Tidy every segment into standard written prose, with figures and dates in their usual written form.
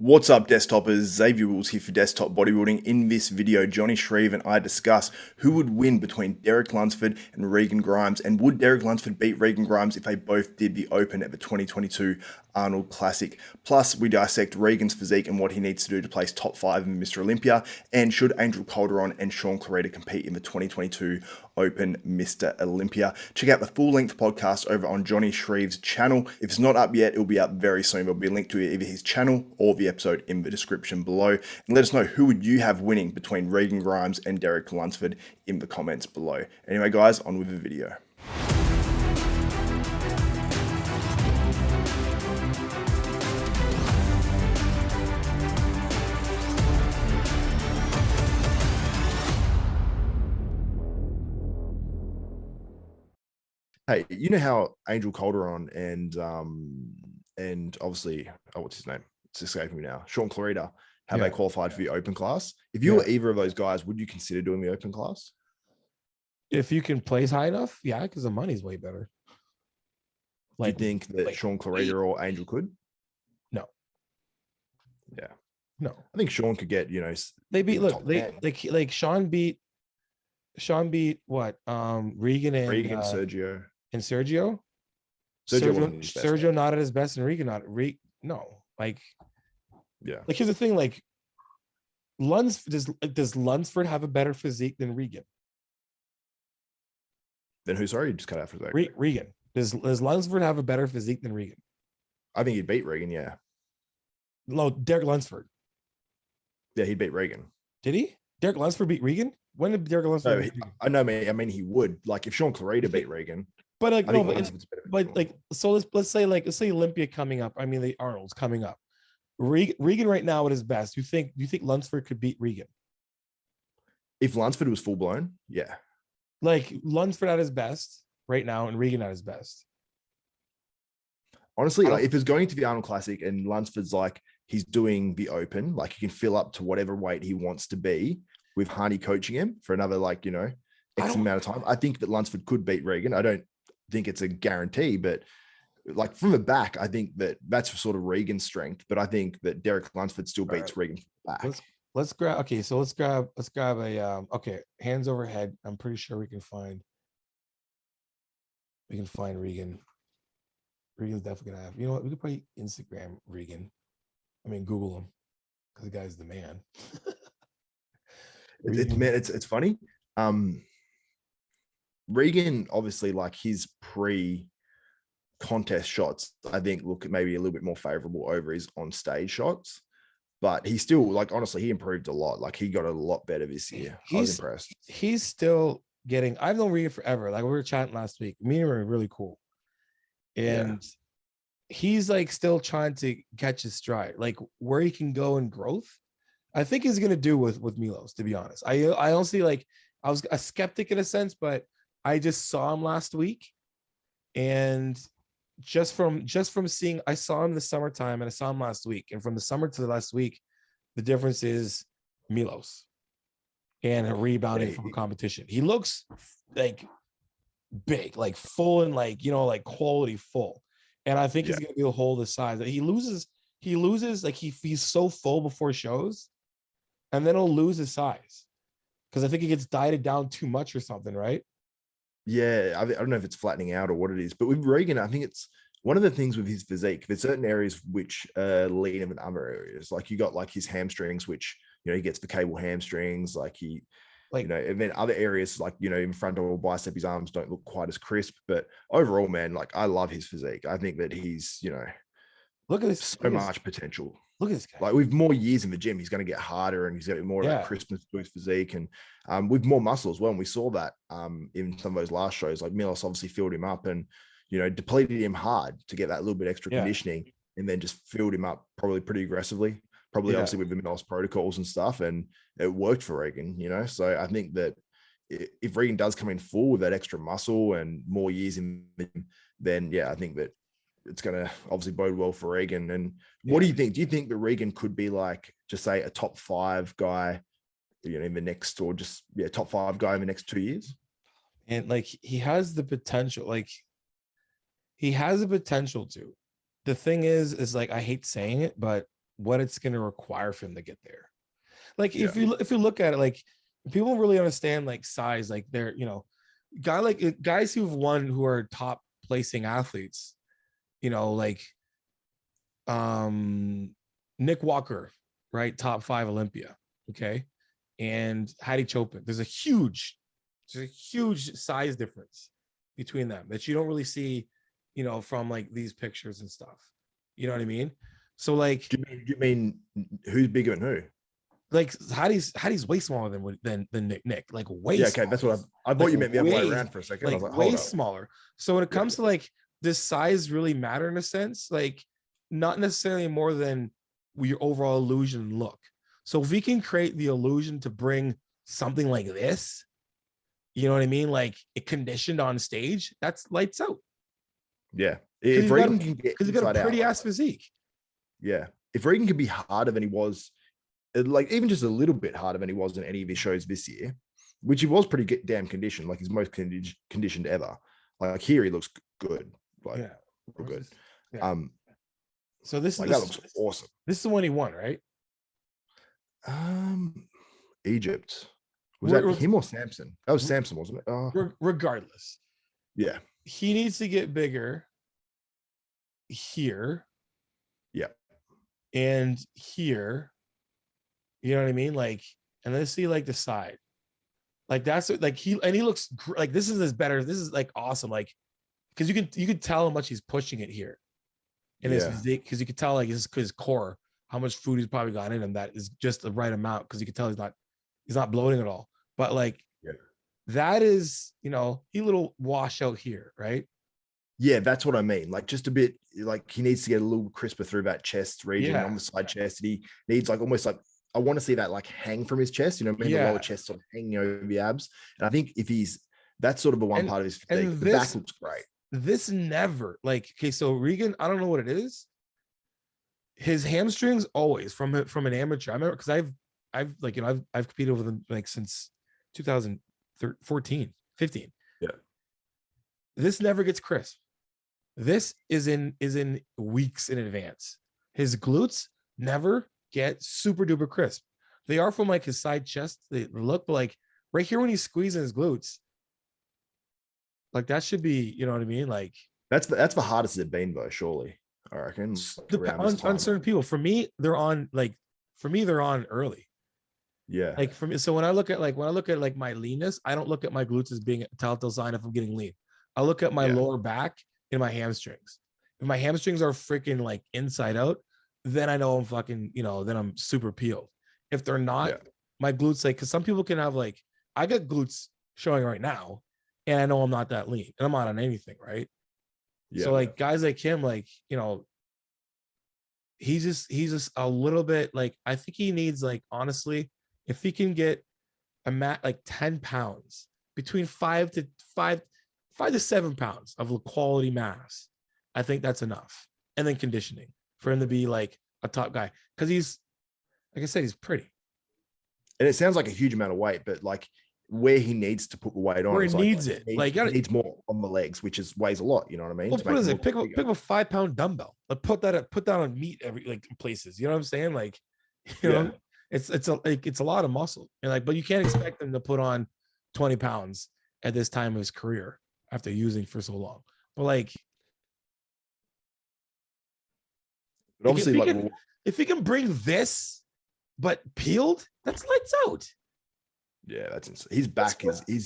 What's up, desktopers? Xavier Wills here for Desktop Bodybuilding. In this video, Jonni Shreve and I discuss who would win between Derek Lunsford and Regan Grimes, and would Derek Lunsford beat Regan Grimes if they both did the Open at the 2022 Arnold Classic. Plus, we dissect Regan's physique and what he needs to do to place top 5 in Mr Olympia, and should Angel Calderon and Shawn Clarida compete in the 2022 Open Mr Olympia. Check out the full-length podcast over on Jonni Shreve's channel. If it's not up yet, it'll be up very soon. There'll be a link to either his channel or the episode in the description below. And let us know who would you have winning between Regan Grimes and Derek Lunsford in the comments below. Anyway, guys, on with the video. Hey, you know how Angel Calderon and obviously, what's his name? It's escaping me now. Shawn Clarida, how they qualified for the open class. If you were either of those guys, would you consider doing the open class? If you can place high enough, yeah, because the money's way better. Like, do you think that Shawn Clarida or Angel could? No. Yeah. No. I think Shawn could get, they beat like Shawn beat what? Regan and Sergio. And Sergio not at his best, and Regan not like here's the thing, like does Lunsford have a better physique than Regan? Then who? Sorry, you just cut out for a second. Regan. Does Lunsford have a better physique than Regan? I think he'd beat Regan, yeah. No, Derek Lunsford. Yeah, he'd beat Regan. Did he? Derek Lunsford beat Regan? When did Derek Lunsford beat Regan? I know, I mean he would. Like if Shawn Clarida beat Regan. But like let's say Olympia coming up. I mean the Arnold's coming up. Regan right now at his best. Do you think Lunsford could beat Regan? If Lunsford was full blown, yeah. Like Lunsford at his best right now and Regan at his best. Honestly, like if it's going to the Arnold Classic and Lunsford's like he's doing the Open, like he can fill up to whatever weight he wants to be with Harney coaching him for another X amount of time. I think that Lunsford could beat Regan. I don't think it's a guarantee, but like from the back, I think that that's sort of Regan's strength. But I think that Derek Lunsford still beats Regan from the back. Let's grab a hands overhead. I'm pretty sure we can find Regan. Regan's definitely gonna have, you know what, we could probably Instagram Regan. I mean Google him because the guy's the man. It's funny. Regan, obviously, like his pre-contest shots, I think look maybe a little bit more favorable over his on-stage shots, but he still, like, honestly, he improved a lot. Like he got a lot better this year. I was impressed. He's still getting. I've known Regan forever. Like we were chatting last week. Me and him were really cool, and he's like still trying to catch his stride. Like where he can go in growth, I think he's gonna do with Milos. To be honest, I honestly like. I was a skeptic in a sense, but I just saw him last week, and just from seeing, I saw him this summertime and I saw him last week, and from the summer to the last week, the difference is Milos and rebounding from competition. He looks like big, like full, and like quality full, and I think he's gonna be able to hold his size. He loses like he's so full before shows, and then he'll lose his size because I think he gets dieted down too much or something, right? Yeah, I don't know if it's flattening out or what it is, but with Regan, I think it's one of the things with his physique. There's certain areas which lean him in other areas. Like you got like his hamstrings, which he gets the cable hamstrings. And then other areas like in front or bicep, his arms don't look quite as crisp. But overall, man, like I love his physique. I think that he's look at this, so much potential. Look at this guy. Like with more years in the gym, he's going to get harder and he's going to get more of that crispness to his physique, and with more muscle as well. And we saw that in some of those last shows. Like Milos obviously filled him up and depleted him hard to get that little bit extra conditioning, and then just filled him up probably pretty aggressively, obviously with the Milos protocols and stuff, and it worked for Regan. So I think that if Regan does come in full with that extra muscle and more years in the gym, then I think that it's going to obviously bode well for Regan. And what do you think? Do you think that Regan could be like, just say a top 5 guy, in the next, or just top 5 guy in the next 2 years? And like he has the potential. Like he has the potential to. The thing is like I hate saying it, but what it's going to require for him to get there. Like if you look at it, like people really understand like size, like they're, you know, guys who've won, who are top placing athletes, you know, like Nick Walker, right? Top 5 Olympia. Okay. And Hadi Chopin. There's a huge size difference between them that you don't really see, you know, from like these pictures and stuff. You know what I mean? So like, do you mean who's bigger than who? Like Hadi's way smaller than Nick. Like way. Yeah, okay, smaller. that's what I thought like you meant the other way, way around for a second. Like, I was like, way smaller. So when it comes to like, does size really matter in a sense? Like, not necessarily more than your overall illusion look. So if we can create the illusion to bring something like this, you know what I mean? Like it conditioned on stage, that's lights out. Yeah. If Regan can get, because he's got a pretty ass physique. Yeah. If Regan can be harder than he was, like even just a little bit harder than he was in any of his shows this year, which he was pretty damn conditioned, like his most conditioned ever. Like here he looks good. Like real good. Yeah. So this like, that looks awesome. This is the one he won, right? Egypt. Was that him or Samson? That was Samson, wasn't it? Regardless. Yeah. He needs to get bigger here. Yeah. And here. You know what I mean? Like, and let's see like the side. Like that's like he looks like this is better. This is like awesome. Like, because you can tell how much he's pushing it here. And his physique, because you could tell like his core, how much food he's probably got in him that is just the right amount, because you can tell he's not bloating at all. But like that is, you know, he little wash out here, right? Yeah, that's what I mean. Like just a bit, like he needs to get a little crisper through that chest region on the side chest. And he needs like almost like, I want to see that like hang from his chest, you know, the lower chest sort of hanging over the abs. And I think if that's sort of the one part of his physique, the back looks great. This never like, okay, so Regan, I don't know what it is. His hamstrings always from an amateur. I remember because I've like, you know, I've competed with him like since 2014, 15. Yeah. This never gets crisp. This is in weeks in advance. His glutes never get super duper crisp. They are from like his side chest. They look like right here when he's squeezing his glutes. Like that should be, you know what I mean? Like that's the hardest it's been though, surely. I reckon. On certain people. For me, they're on early. Yeah. Like for me, so when I look at like my leanness, I don't look at my glutes as being a telltale sign if I'm getting lean. I look at my lower back and my hamstrings. If my hamstrings are freaking like inside out, then I know I'm fucking, you know, then I'm super peeled. If they're not, my glutes, like, because some people can have like, I got glutes showing right now, and I know I'm not that lean, and I'm not on anything, right? So like guys like him, like, you know, he's just a little bit like, I think he needs, like, honestly, if he can get a like 10 pounds, between 5 to 7 pounds of quality mass, I think that's enough. And then conditioning for him to be like a top guy, because he's, like I said, he's pretty. And it sounds like a huge amount of weight, but like where he needs to put the weight on, where he needs it, he needs more on the legs, which weighs a lot. You know what I mean? Well, what is it? Pick up a 5-pound dumbbell. Like put that on meat every like places. You know what I'm saying? Like, you know, it's a lot of muscle, and like, but you can't expect him to put on 20 pounds at this time of his career after using for so long. But like, but obviously, if he can bring this, but peeled, that's lights out. Yeah, that's insane. His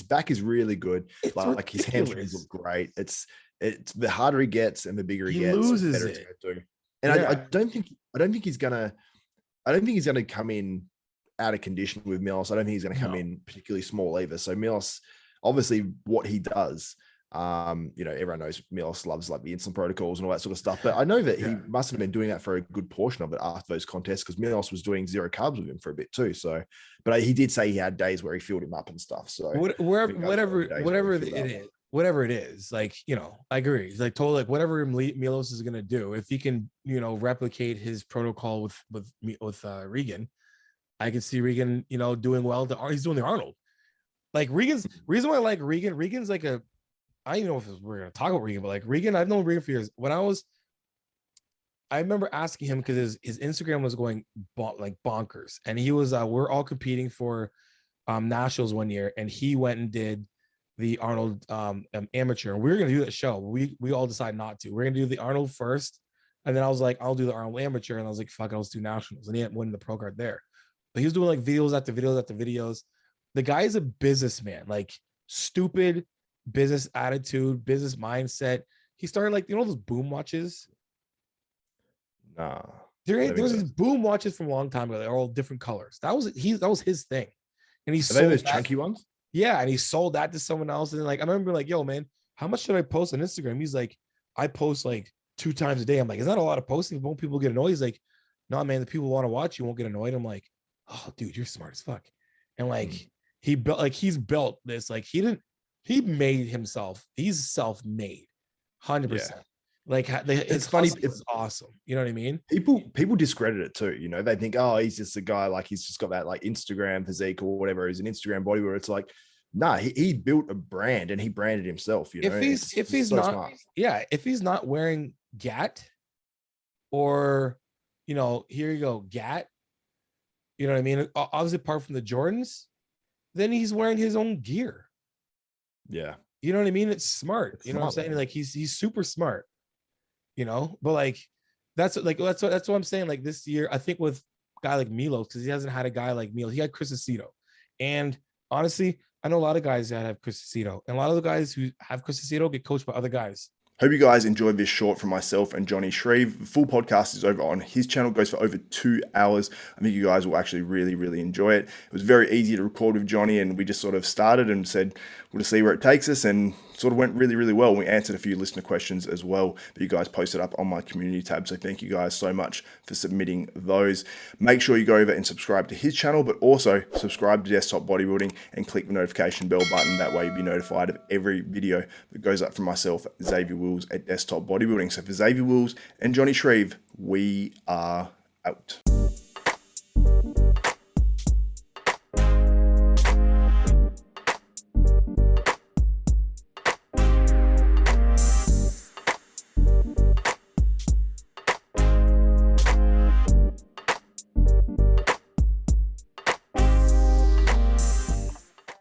back is really good. Like his hamstrings look great. It's the harder he gets and the bigger he gets, loses the better it. It's gonna do. And I don't think he's gonna come in out of condition with Milos. I don't think he's gonna come in particularly small either. So Milos, obviously, what he does, you know, everyone knows Milos loves like the insulin protocols and all that sort of stuff. But I know that he must have been doing that for a good portion of it after those contests, because Milos was doing zero carbs with him for a bit too. So, but he did say he had days where he filled him up and stuff. So whatever it is, like, you know, I agree. Like totally, like whatever Milos is gonna do, if he can, you know, replicate his protocol with Regan, I can see Regan, you know, doing well. He's doing the Arnold. Like reason why I like Regan's like a, I don't know if we're going to talk about Regan, but like Regan, I've known Regan for years. When I was I remember asking him because his Instagram was going like bonkers, and he was we're all competing for nationals one year, and he went and did the Arnold amateur, and we were gonna do that show. We all decided not to. We're gonna do the Arnold first, and then I was like, I'll do the Arnold amateur, and I was like, fuck, I'll just do nationals, and he ended up winning the pro card there. But he was doing like videos after videos after videos. The guy is a businessman, like stupid business attitude, business mindset. He started like, you know, those boom watches. Nah. There was these boom watches from a long time ago. They're all different colors. That was his thing. And he sold those chunky ones. Yeah, and he sold that to someone else. And like I remember like, yo, man, how much should I post on Instagram? He's like, I post like 2 times a day. I'm like, is that a lot of posting? Won't people get annoyed? He's like, no, man, the people want to watch you won't get annoyed. I'm like, oh, dude, you're smart as fuck. And like he's built this, like he made himself. He's self-made, 100%. Like it's funny. It's awesome. You know what I mean? People discredit it too. You know, they think, oh, he's just a guy, like he's just got that like Instagram physique or whatever. He's an Instagram bodybuilder. It's like, nah, he built a brand and he branded himself. You know, if he's not, smart. Yeah, if he's not wearing GAT or, you know, here you go, GAT. You know what I mean? Obviously, apart from the Jordans, then he's wearing his own gear. Yeah. You know what I mean? It's smart. You know what I'm saying? Man. Like he's super smart. You know, but like that's what I'm saying. Like this year, I think with a guy like Milo, because he hasn't had a guy like Milo. He had Chris Aceto. And honestly, I know a lot of guys that have Chris Aceto. And a lot of the guys who have Chris Aceto get coached by other guys. Hope you guys enjoyed this short from myself and Jonni Shreve. The full podcast is over on his channel, goes for over 2 hours. I think you guys will actually really, really enjoy it. It was very easy to record with Jonni, and we just sort of started and said, we'll just see where it takes us, and sort of went really, really well. We answered a few listener questions as well that you guys posted up on my community tab. So thank you guys so much for submitting those. Make sure you go over and subscribe to his channel, but also subscribe to Desktop Bodybuilding and click the notification bell button. That way you'll be notified of every video that goes up from myself, Xavier Wills at Desktop Bodybuilding. So for Xavier Wills and Jonni Shreve, we are out.